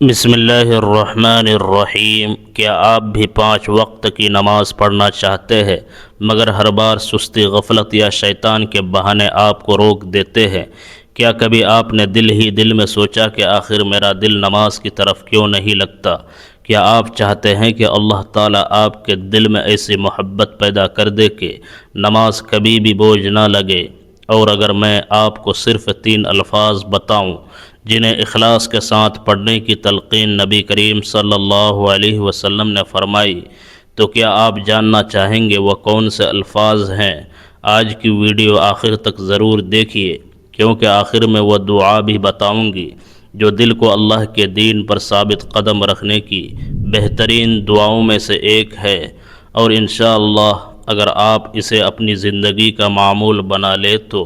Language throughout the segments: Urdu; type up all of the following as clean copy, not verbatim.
بسم اللہ الرحمن الرحیم۔ کیا آپ بھی 5 وقت کی نماز پڑھنا چاہتے ہیں مگر ہر بار سستی، غفلت یا شیطان کے بہانے آپ کو روک دیتے ہیں؟ کیا کبھی آپ نے دل ہی دل میں سوچا کہ آخر میرا دل نماز کی طرف کیوں نہیں لگتا؟ کیا آپ چاہتے ہیں کہ اللہ تعالیٰ آپ کے دل میں ایسی محبت پیدا کر دے کہ نماز کبھی بھی بوجھ نہ لگے؟ اور اگر میں آپ کو صرف 3 الفاظ بتاؤں جنہیں اخلاص کے ساتھ پڑھنے کی تلقین نبی کریم صلی اللہ علیہ وسلم نے فرمائی، تو کیا آپ جاننا چاہیں گے وہ کون سے الفاظ ہیں؟ آج کی ویڈیو آخر تک ضرور دیکھیے، کیونکہ آخر میں وہ دعا بھی بتاؤں گی جو دل کو اللہ کے دین پر ثابت قدم رکھنے کی بہترین دعاؤں میں سے ایک ہے، اور انشاءاللہ اگر آپ اسے اپنی زندگی کا معمول بنا لیں تو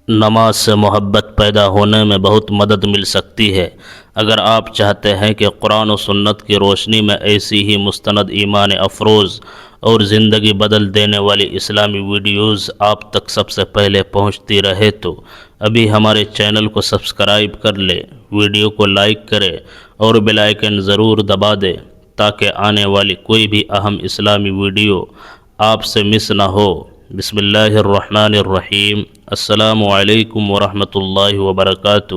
نماز سے محبت پیدا ہونے میں بہت مدد مل سکتی ہے۔ اگر آپ چاہتے ہیں کہ قرآن و سنت کی روشنی میں ایسی ہی مستند، ایمان افروز اور زندگی بدل دینے والی اسلامی ویڈیوز آپ تک سب سے پہلے پہنچتی رہے تو ابھی ہمارے چینل کو سبسکرائب کر لے، ویڈیو کو لائک کرے اور بیل آئیکن ضرور دبا دے تاکہ آنے والی کوئی بھی اہم اسلامی ویڈیو آپ سے مس نہ ہو۔ بسم اللہ الرحمن الرحیم۔ السلام علیکم ورحمۃ اللہ وبرکاتہ۔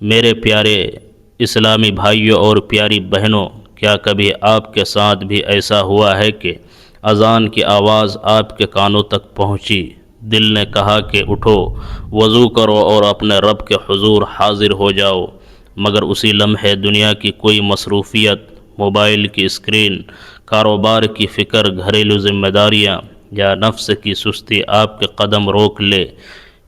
میرے پیارے اسلامی بھائیوں اور پیاری بہنوں، کیا کبھی آپ کے ساتھ بھی ایسا ہوا ہے کہ اذان کی آواز آپ کے کانوں تک پہنچی، دل نے کہا کہ اٹھو، وضو کرو اور اپنے رب کے حضور حاضر ہو جاؤ، مگر اسی لمحے دنیا کی کوئی مصروفیت، موبائل کی اسکرین، کاروبار کی فکر، گھریلو ذمہ داریاں یا نفس کی سستی آپ کے قدم روک لے؟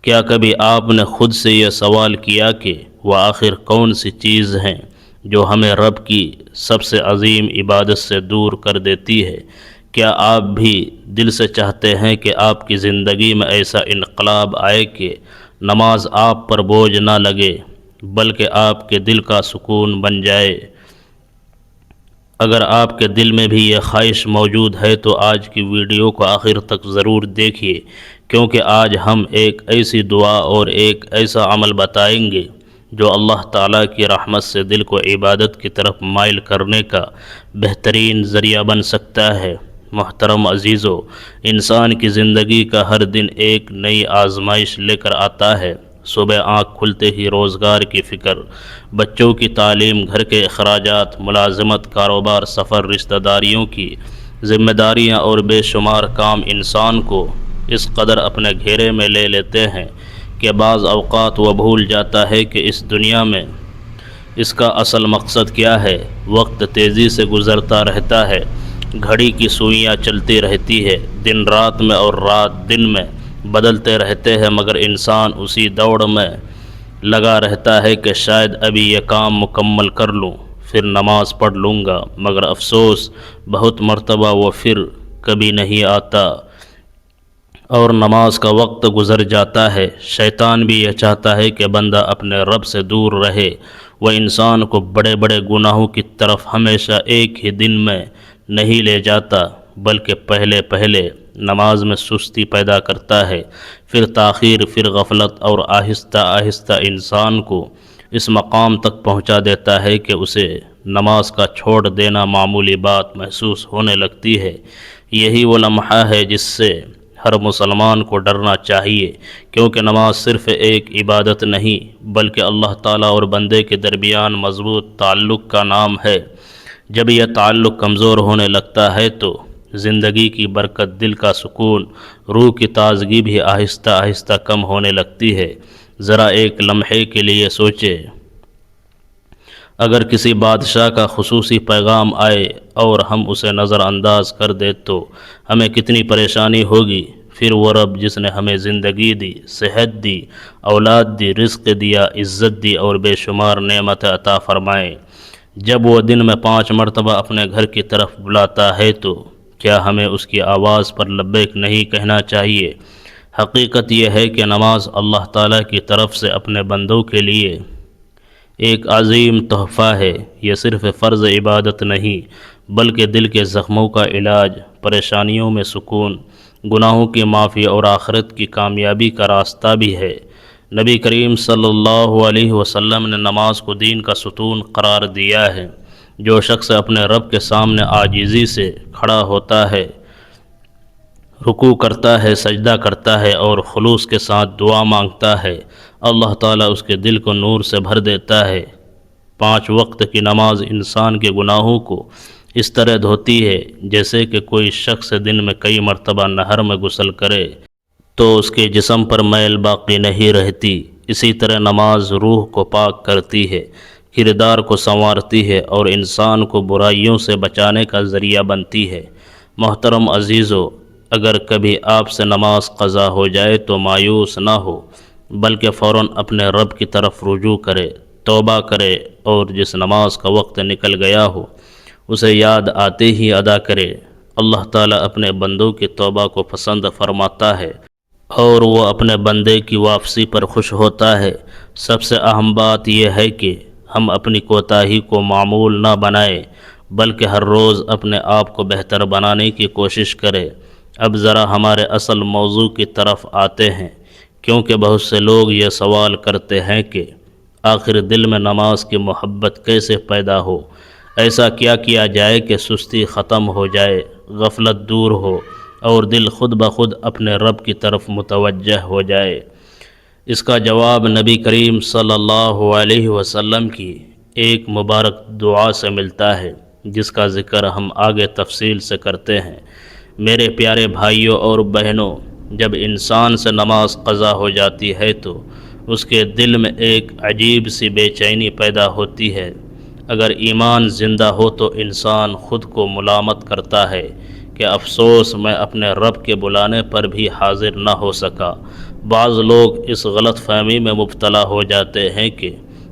کیا کبھی آپ نے خود سے یہ سوال کیا کہ وہ آخر کون سی چیز ہیں جو ہمیں رب کی سب سے عظیم عبادت سے دور کر دیتی ہے؟ کیا آپ بھی دل سے چاہتے ہیں کہ آپ کی زندگی میں ایسا انقلاب آئے کہ نماز آپ پر بوجھ نہ لگے بلکہ آپ کے دل کا سکون بن جائے؟ اگر آپ کے دل میں بھی یہ خواہش موجود ہے تو آج کی ویڈیو کو آخر تک ضرور دیکھیے، کیونکہ آج ہم ایک ایسی دعا اور ایک ایسا عمل بتائیں گے جو اللہ تعالیٰ کی رحمت سے دل کو عبادت کی طرف مائل کرنے کا بہترین ذریعہ بن سکتا ہے۔ محترم عزیزو، انسان کی زندگی کا ہر دن ایک نئی آزمائش لے کر آتا ہے۔ صبح آنکھ کھلتے ہی روزگار کی فکر، بچوں کی تعلیم، گھر کے اخراجات، ملازمت، کاروبار، سفر، رشتہ داریوں کی ذمہ داریاں اور بے شمار کام انسان کو اس قدر اپنے گھیرے میں لے لیتے ہیں کہ بعض اوقات وہ بھول جاتا ہے کہ اس دنیا میں اس کا اصل مقصد کیا ہے۔ وقت تیزی سے گزرتا رہتا ہے، گھڑی کی سوئیاں چلتی رہتی ہے، دن رات میں اور رات دن میں بدلتے رہتے ہیں، مگر انسان اسی دوڑ میں لگا رہتا ہے کہ شاید ابھی یہ کام مکمل کر لوں پھر نماز پڑھ لوں گا، مگر افسوس بہت مرتبہ وہ پھر کبھی نہیں آتا اور نماز کا وقت گزر جاتا ہے۔ شیطان بھی یہ چاہتا ہے کہ بندہ اپنے رب سے دور رہے۔ وہ انسان کو بڑے بڑے گناہوں کی طرف ہمیشہ ایک ہی دن میں نہیں لے جاتا بلکہ پہلے نماز میں سستی پیدا کرتا ہے، پھر تاخیر، پھر غفلت، اور آہستہ آہستہ انسان کو اس مقام تک پہنچا دیتا ہے کہ اسے نماز کا چھوڑ دینا معمولی بات محسوس ہونے لگتی ہے۔ یہی وہ لمحہ ہے جس سے ہر مسلمان کو ڈرنا چاہیے، کیونکہ نماز صرف ایک عبادت نہیں بلکہ اللہ تعالیٰ اور بندے کے درمیان مضبوط تعلق کا نام ہے۔ جب یہ تعلق کمزور ہونے لگتا ہے تو زندگی کی برکت، دل کا سکون، روح کی تازگی بھی آہستہ آہستہ کم ہونے لگتی ہے۔ ذرا ایک لمحے کے لیے سوچے، اگر کسی بادشاہ کا خصوصی پیغام آئے اور ہم اسے نظر انداز کر دیں تو ہمیں کتنی پریشانی ہوگی۔ پھر وہ رب جس نے ہمیں زندگی دی، صحت دی، اولاد دی، رزق دیا، عزت دی اور بے شمار نعمت عطا فرمائے، جب وہ دن میں 5 مرتبہ اپنے گھر کی طرف بلاتا ہے تو کیا ہمیں اس کی آواز پر لبیک نہیں کہنا چاہیے؟ حقیقت یہ ہے کہ نماز اللہ تعالیٰ کی طرف سے اپنے بندوں کے لیے ایک عظیم تحفہ ہے۔ یہ صرف فرض عبادت نہیں بلکہ دل کے زخموں کا علاج، پریشانیوں میں سکون، گناہوں کی معافی اور آخرت کی کامیابی کا راستہ بھی ہے۔ نبی کریم صلی اللہ علیہ وسلم نے نماز کو دین کا ستون قرار دیا ہے۔ جو شخص اپنے رب کے سامنے عاجزی سے کھڑا ہوتا ہے، رکوع کرتا ہے، سجدہ کرتا ہے اور خلوص کے ساتھ دعا مانگتا ہے، اللہ تعالیٰ اس کے دل کو نور سے بھر دیتا ہے۔ 5 وقت کی نماز انسان کے گناہوں کو اس طرح دھوتی ہے جیسے کہ کوئی شخص دن میں کئی مرتبہ نہر میں غسل کرے تو اس کے جسم پر میل باقی نہیں رہتی۔ اسی طرح نماز روح کو پاک کرتی ہے، کردار کو سنوارتی ہے اور انسان کو برائیوں سے بچانے کا ذریعہ بنتی ہے۔ محترم عزیزو، اگر کبھی آپ سے نماز قضا ہو جائے تو مایوس نہ ہو، بلکہ فوراً اپنے رب کی طرف رجوع کرے، توبہ کرے اور جس نماز کا وقت نکل گیا ہو اسے یاد آتے ہی ادا کرے۔ اللہ تعالیٰ اپنے بندوں کی توبہ کو پسند فرماتا ہے اور وہ اپنے بندے کی واپسی پر خوش ہوتا ہے۔ سب سے اہم بات یہ ہے کہ ہم اپنی کوتاہی کو معمول نہ بنائیں، بلکہ ہر روز اپنے آپ کو بہتر بنانے کی کوشش کریں۔ اب ذرا ہمارے اصل موضوع کی طرف آتے ہیں، کیونکہ بہت سے لوگ یہ سوال کرتے ہیں کہ آخر دل میں نماز کی محبت کیسے پیدا ہو؟ ایسا کیا کیا جائے کہ سستی ختم ہو جائے، غفلت دور ہو اور دل خود بخود اپنے رب کی طرف متوجہ ہو جائے؟ اس کا جواب نبی کریم صلی اللہ علیہ وسلم کی ایک مبارک دعا سے ملتا ہے، جس کا ذکر ہم آگے تفصیل سے کرتے ہیں۔ میرے پیارے بھائیوں اور بہنوں، جب انسان سے نماز قضا ہو جاتی ہے تو اس کے دل میں ایک عجیب سی بے چینی پیدا ہوتی ہے۔ اگر ایمان زندہ ہو تو انسان خود کو ملامت کرتا ہے کہ افسوس میں اپنے رب کے بلانے پر بھی حاضر نہ ہو سکا۔ بعض لوگ اس غلط فہمی میں مبتلا ہو جاتے ہیں کہ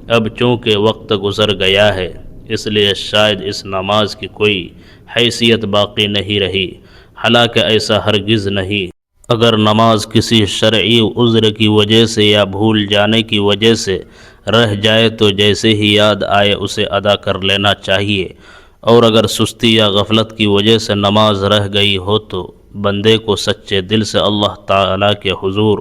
اب چونکہ وقت گزر گیا ہے اس لیے شاید اس نماز کی کوئی حیثیت باقی نہیں رہی، حالانکہ ایسا ہرگز نہیں۔ اگر نماز کسی شرعی عذر کی وجہ سے یا بھول جانے کی وجہ سے رہ جائے تو جیسے ہی یاد آئے اسے ادا کر لینا چاہیے، اور اگر سستی یا غفلت کی وجہ سے نماز رہ گئی ہو تو بندے کو سچے دل سے اللہ تعالیٰ کے حضور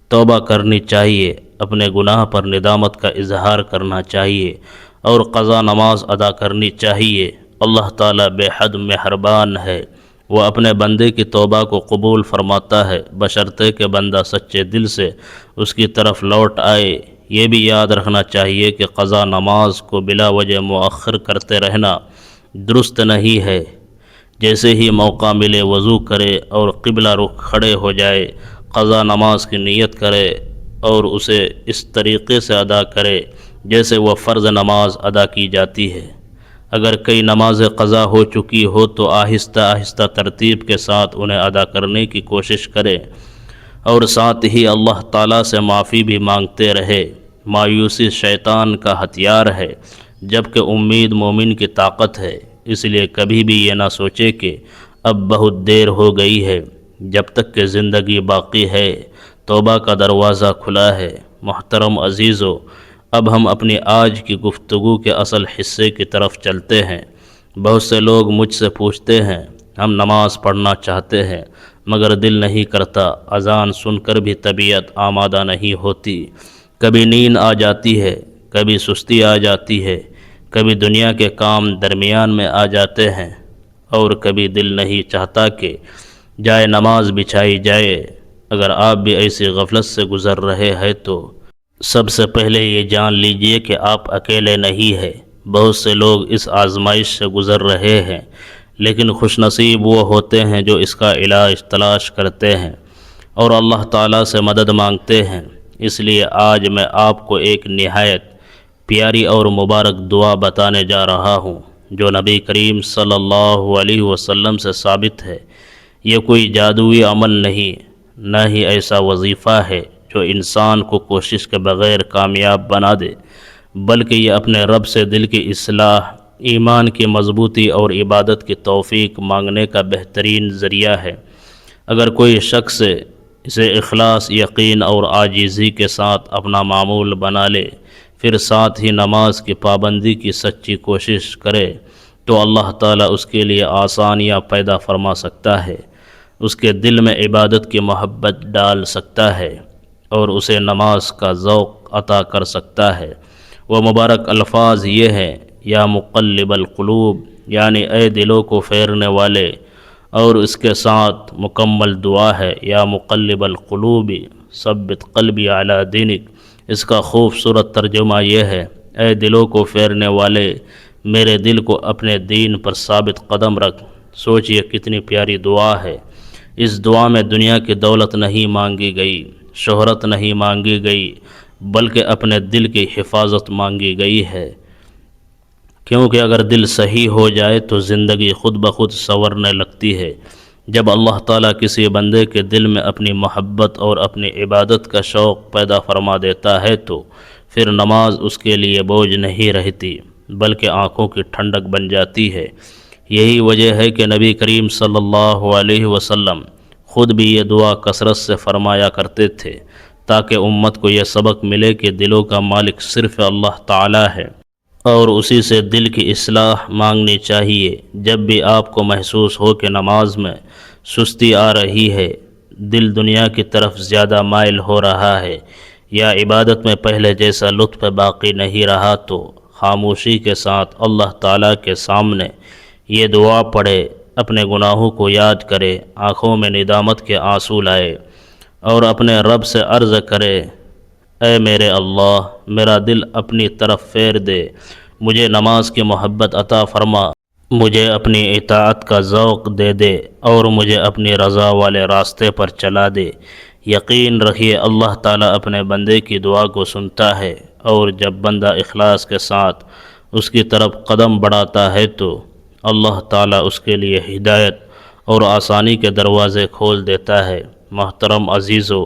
توبہ کرنی چاہیے، اپنے گناہ پر ندامت کا اظہار کرنا چاہیے اور قضا نماز ادا کرنی چاہیے۔ اللہ تعالیٰ بے حد مہربان ہے، وہ اپنے بندے کی توبہ کو قبول فرماتا ہے، بشرطے کہ بندہ سچے دل سے اس کی طرف لوٹ آئے۔ یہ بھی یاد رکھنا چاہیے کہ قضا نماز کو بلا وجہ مؤخر کرتے رہنا درست نہیں ہے۔ جیسے ہی موقع ملے وضو کرے اور قبلہ رخ کھڑے ہو جائے، قضا نماز کی نیت کرے اور اسے اس طریقے سے ادا کرے جیسے وہ فرض نماز ادا کی جاتی ہے۔ اگر کئی نمازیں قضا ہو چکی ہو تو آہستہ آہستہ ترتیب کے ساتھ انہیں ادا کرنے کی کوشش کرے اور ساتھ ہی اللہ تعالیٰ سے معافی بھی مانگتے رہے۔ مایوسی شیطان کا ہتھیار ہے، جبکہ امید مومن کی طاقت ہے۔ اس لیے کبھی بھی یہ نہ سوچے کہ اب بہت دیر ہو گئی ہے۔ جب تک کہ زندگی باقی ہے توبہ کا دروازہ کھلا ہے۔ محترم عزیزو، اب ہم اپنی آج کی گفتگو کے اصل حصے کی طرف چلتے ہیں۔ بہت سے لوگ مجھ سے پوچھتے ہیں، ہم نماز پڑھنا چاہتے ہیں مگر دل نہیں کرتا، اذان سن کر بھی طبیعت آمادہ نہیں ہوتی، کبھی نیند آ جاتی ہے، کبھی سستی آ جاتی ہے، کبھی دنیا کے کام درمیان میں آ جاتے ہیں اور کبھی دل نہیں چاہتا کہ جائے نماز بچھائی جائے۔ اگر آپ بھی ایسی غفلت سے گزر رہے ہیں تو سب سے پہلے یہ جان لیجئے کہ آپ اکیلے نہیں ہیں۔ بہت سے لوگ اس آزمائش سے گزر رہے ہیں، لیکن خوش نصیب وہ ہوتے ہیں جو اس کا علاج تلاش کرتے ہیں اور اللہ تعالیٰ سے مدد مانگتے ہیں۔ اس لیے آج میں آپ کو ایک نہایت پیاری اور مبارک دعا بتانے جا رہا ہوں جو نبی کریم صلی اللہ علیہ وسلم سے ثابت ہے۔ یہ کوئی جادوئی عمل نہیں، نہ ہی ایسا وظیفہ ہے جو انسان کو کوشش کے بغیر کامیاب بنا دے، بلکہ یہ اپنے رب سے دل کی اصلاح، ایمان کی مضبوطی اور عبادت کی توفیق مانگنے کا بہترین ذریعہ ہے۔ اگر کوئی شخص اسے اخلاص، یقین اور عاجزی کے ساتھ اپنا معمول بنا لے، پھر ساتھ ہی نماز کی پابندی کی سچی کوشش کرے تو اللہ تعالیٰ اس کے لیے آسانیاں پیدا فرما سکتا ہے، اس کے دل میں عبادت کی محبت ڈال سکتا ہے اور اسے نماز کا ذوق عطا کر سکتا ہے۔ وہ مبارک الفاظ یہ ہیں، یا مقلب القلوب، یعنی اے دلوں کو پھیرنے والے، اور اس کے ساتھ مکمل دعا ہے، یا مقلب القلوب ثبت قلبی علی دینک۔ اس کا خوبصورت ترجمہ یہ ہے، اے دلوں کو پھیرنے والے، میرے دل کو اپنے دین پر ثابت قدم رکھ۔ سوچئے کتنی پیاری دعا ہے۔ اس دعا میں دنیا کی دولت نہیں مانگی گئی، شہرت نہیں مانگی گئی، بلکہ اپنے دل کی حفاظت مانگی گئی ہے، کیونکہ اگر دل صحیح ہو جائے تو زندگی خود بخود سنورنے لگتی ہے۔ جب اللہ تعالیٰ کسی بندے کے دل میں اپنی محبت اور اپنی عبادت کا شوق پیدا فرما دیتا ہے تو پھر نماز اس کے لیے بوجھ نہیں رہتی، بلکہ آنکھوں کی ٹھنڈک بن جاتی ہے۔ یہی وجہ ہے کہ نبی کریم صلی اللہ علیہ وسلم خود بھی یہ دعا کثرت سے فرمایا کرتے تھے، تاکہ امت کو یہ سبق ملے کہ دلوں کا مالک صرف اللہ تعالیٰ ہے، اور اسی سے دل کی اصلاح مانگنی چاہیے۔ جب بھی آپ کو محسوس ہو کہ نماز میں سستی آ رہی ہے، دل دنیا کی طرف زیادہ مائل ہو رہا ہے، یا عبادت میں پہلے جیسا لطف باقی نہیں رہا، تو خاموشی کے ساتھ اللہ تعالیٰ کے سامنے یہ دعا پڑھے، اپنے گناہوں کو یاد کرے، آنکھوں میں ندامت کے آنسو لائے، اور اپنے رب سے عرض کرے، اے میرے اللہ، میرا دل اپنی طرف پھیر دے، مجھے نماز کی محبت عطا فرما، مجھے اپنی اطاعت کا ذوق دے دے، اور مجھے اپنی رضا والے راستے پر چلا دے۔ یقین رکھیے اللہ تعالیٰ اپنے بندے کی دعا کو سنتا ہے، اور جب بندہ اخلاص کے ساتھ اس کی طرف قدم بڑھاتا ہے تو اللہ تعالیٰ اس کے لیے ہدایت اور آسانی کے دروازے کھول دیتا ہے۔ محترم عزیزو،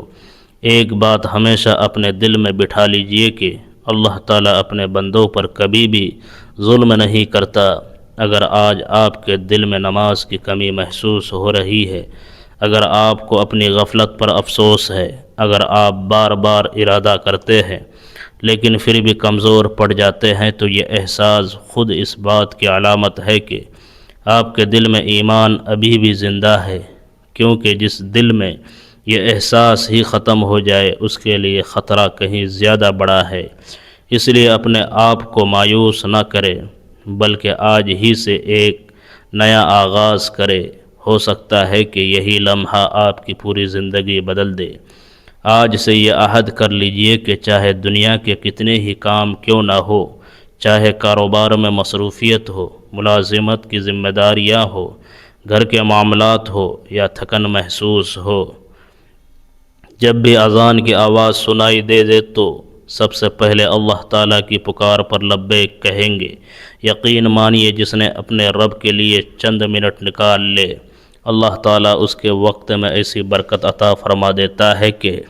ایک بات ہمیشہ اپنے دل میں بٹھا لیجئے کہ اللہ تعالیٰ اپنے بندوں پر کبھی بھی ظلم نہیں کرتا۔ اگر آج آپ کے دل میں نماز کی کمی محسوس ہو رہی ہے، اگر آپ کو اپنی غفلت پر افسوس ہے، اگر آپ بار بار ارادہ کرتے ہیں لیکن پھر بھی کمزور پڑ جاتے ہیں، تو یہ احساس خود اس بات کی علامت ہے کہ آپ کے دل میں ایمان ابھی بھی زندہ ہے، کیونکہ جس دل میں یہ احساس ہی ختم ہو جائے اس کے لیے خطرہ کہیں زیادہ بڑا ہے۔ اس لیے اپنے آپ کو مایوس نہ کرے، بلکہ آج ہی سے ایک نیا آغاز کرے۔ ہو سکتا ہے کہ یہی لمحہ آپ کی پوری زندگی بدل دے۔ آج سے یہ عہد کر لیجئے کہ چاہے دنیا کے کتنے ہی کام کیوں نہ ہو، چاہے کاروبار میں مصروفیت ہو، ملازمت کی ذمہ داریاں ہو، گھر کے معاملات ہو یا تھکن محسوس ہو، جب بھی اذان کی آواز سنائی دے تو سب سے پہلے اللہ تعالیٰ کی پکار پر لبیک کہیں گے۔ یقین مانیے جس نے اپنے رب کے لیے چند منٹ نکال لے، اللہ تعالیٰ اس کے وقت میں ایسی برکت عطا فرما دیتا ہے کہ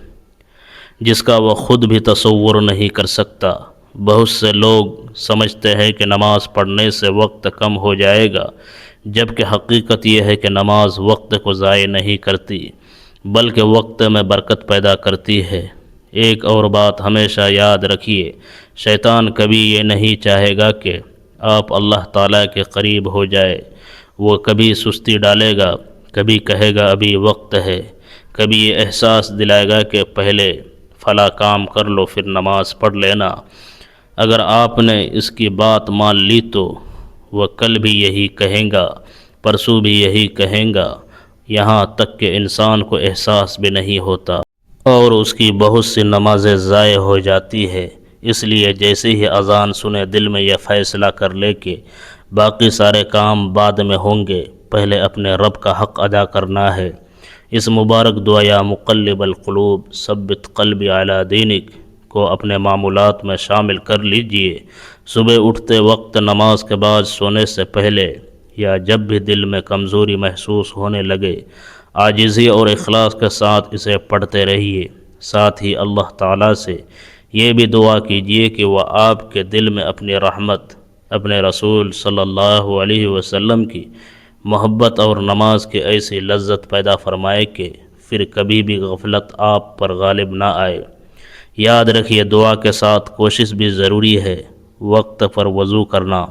جس کا وہ خود بھی تصور نہیں کر سکتا۔ بہت سے لوگ سمجھتے ہیں کہ نماز پڑھنے سے وقت کم ہو جائے گا، جبکہ حقیقت یہ ہے کہ نماز وقت کو ضائع نہیں کرتی، بلکہ وقت میں برکت پیدا کرتی ہے۔ ایک اور بات ہمیشہ یاد رکھیے، شیطان کبھی یہ نہیں چاہے گا کہ آپ اللہ تعالیٰ کے قریب ہو جائے۔ وہ کبھی سستی ڈالے گا، کبھی کہے گا ابھی وقت ہے، کبھی یہ احساس دلائے گا کہ پہلے فلاں کام کر لو پھر نماز پڑھ لینا۔ اگر آپ نے اس کی بات مان لی تو وہ کل بھی یہی کہیں گا، پرسوں بھی یہی کہیں گا، یہاں تک کہ انسان کو احساس بھی نہیں ہوتا اور اس کی بہت سی نمازیں ضائع ہو جاتی ہے۔ اس لیے جیسے ہی اذان سنے دل میں یہ فیصلہ کر لے کہ باقی سارے کام بعد میں ہوں گے، پہلے اپنے رب کا حق ادا کرنا ہے۔ اس مبارک دعا یا مقلب القلوب ثبت قلبی علی دینک کو اپنے معمولات میں شامل کر لیجئے۔ صبح اٹھتے وقت، نماز کے بعد، سونے سے پہلے، یا جب بھی دل میں کمزوری محسوس ہونے لگے، عاجزی اور اخلاص کے ساتھ اسے پڑھتے رہیے۔ ساتھ ہی اللہ تعالیٰ سے یہ بھی دعا کیجئے کہ وہ آپ کے دل میں اپنی رحمت، اپنے رسول صلی اللہ علیہ وسلم کی محبت اور نماز کی ایسی لذت پیدا فرمائے کہ پھر کبھی بھی غفلت آپ پر غالب نہ آئے۔ یاد رکھیے دعا کے ساتھ کوشش بھی ضروری ہے۔ وقت پر وضو کرنا،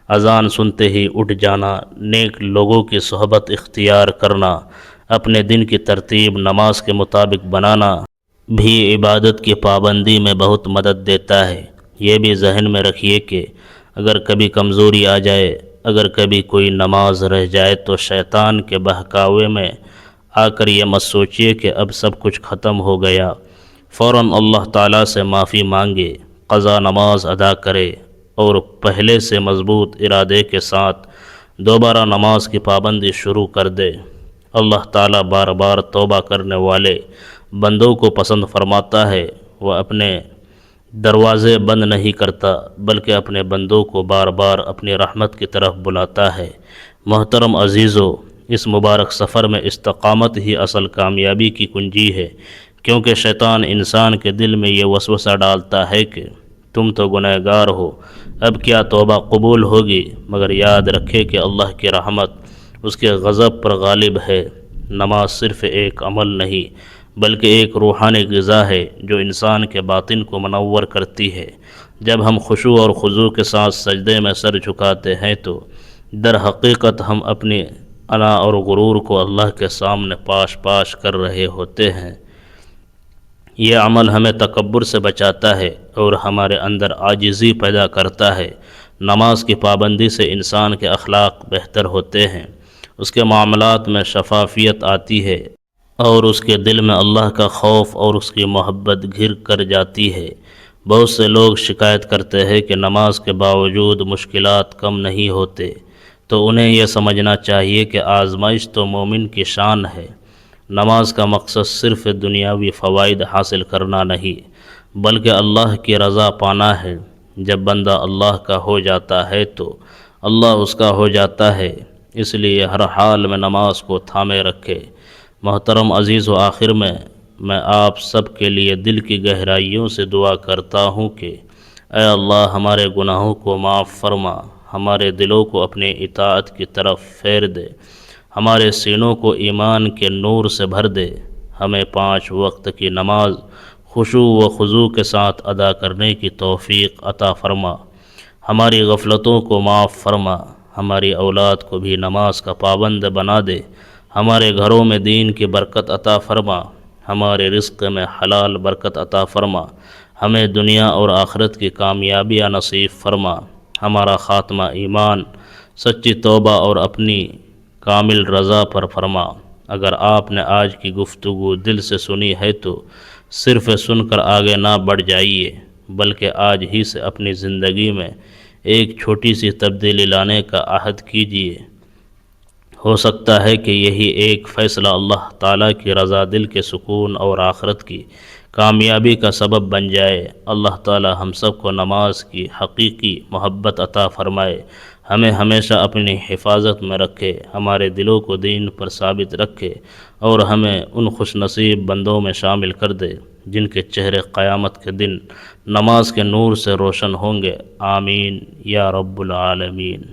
اذان سنتے ہی اٹھ جانا، نیک لوگوں کی صحبت اختیار کرنا، اپنے دن کی ترتیب نماز کے مطابق بنانا، بھی عبادت کی پابندی میں بہت مدد دیتا ہے۔ یہ بھی ذہن میں رکھیے کہ اگر کبھی کمزوری آ جائے، اگر کبھی کوئی نماز رہ جائے تو شیطان کے بہکاوے میں آ کر یہ مت سوچیے کہ اب سب کچھ ختم ہو گیا۔ فوراً اللہ تعالیٰ سے معافی مانگے، قضا نماز ادا کرے اور پہلے سے مضبوط ارادے کے ساتھ دوبارہ نماز کی پابندی شروع کر دے۔ اللہ تعالیٰ بار بار توبہ کرنے والے بندوں کو پسند فرماتا ہے۔ وہ اپنے دروازے بند نہیں کرتا بلکہ اپنے بندوں کو بار بار اپنی رحمت کی طرف بلاتا ہے۔ محترم عزیزو، اس مبارک سفر میں استقامت ہی اصل کامیابی کی کنجی ہے، کیونکہ شیطان انسان کے دل میں یہ وسوسہ ڈالتا ہے کہ تم تو گنہگار ہو، اب کیا توبہ قبول ہوگی؟ مگر یاد رکھے کہ اللہ کی رحمت اس کے غضب پر غالب ہے۔ نماز صرف ایک عمل نہیں بلکہ ایک روحانی غذا ہے جو انسان کے باطن کو منور کرتی ہے۔ جب ہم خشوع اور خضوع کے ساتھ سجدے میں سر جھکاتے ہیں تو در حقیقت ہم اپنی انا اور غرور کو اللہ کے سامنے پاش پاش کر رہے ہوتے ہیں۔ یہ عمل ہمیں تکبر سے بچاتا ہے اور ہمارے اندر عاجزی پیدا کرتا ہے۔ نماز کی پابندی سے انسان کے اخلاق بہتر ہوتے ہیں، اس کے معاملات میں شفافیت آتی ہے اور اس کے دل میں اللہ کا خوف اور اس کی محبت گھر کر جاتی ہے۔ بہت سے لوگ شکایت کرتے ہیں کہ نماز کے باوجود مشکلات کم نہیں ہوتے، تو انہیں یہ سمجھنا چاہیے کہ آزمائش تو مومن کی شان ہے۔ نماز کا مقصد صرف دنیاوی فوائد حاصل کرنا نہیں بلکہ اللہ کی رضا پانا ہے۔ جب بندہ اللہ کا ہو جاتا ہے تو اللہ اس کا ہو جاتا ہے، اس لیے ہر حال میں نماز کو تھامے رکھے۔ محترم عزیز و آخر میں آپ سب کے لیے دل کی گہرائیوں سے دعا کرتا ہوں کہ اے اللہ ہمارے گناہوں کو معاف فرما، ہمارے دلوں کو اپنے اطاعت کی طرف پھیر دے، ہمارے سینوں کو ایمان کے نور سے بھر دے، ہمیں 5 وقت کی نماز خشوع و خضوع کے ساتھ ادا کرنے کی توفیق عطا فرما، ہماری غفلتوں کو معاف فرما، ہماری اولاد کو بھی نماز کا پابند بنا دے، ہمارے گھروں میں دین کی برکت عطا فرما، ہمارے رزق میں حلال برکت عطا فرما، ہمیں دنیا اور آخرت کی کامیابیاں نصیب فرما، ہمارا خاتمہ ایمان، سچی توبہ اور اپنی کامل رضا پر فرما۔ اگر آپ نے آج کی گفتگو دل سے سنی ہے تو صرف سن کر آگے نہ بڑھ جائیے بلکہ آج ہی سے اپنی زندگی میں ایک چھوٹی سی تبدیلی لانے کا عہد کیجیے۔ ہو سکتا ہے کہ یہی ایک فیصلہ اللہ تعالیٰ کی رضا دل کے سکون اور آخرت کی کامیابی کا سبب بن جائے۔ اللہ تعالیٰ ہم سب کو نماز کی حقیقی محبت عطا فرمائے، ہمیں ہمیشہ اپنی حفاظت میں رکھے، ہمارے دلوں کو دین پر ثابت رکھے اور ہمیں ان خوش نصیب بندوں میں شامل کر دے جن کے چہرے قیامت کے دن نماز کے نور سے روشن ہوں گے۔ آمین یا رب العالمین۔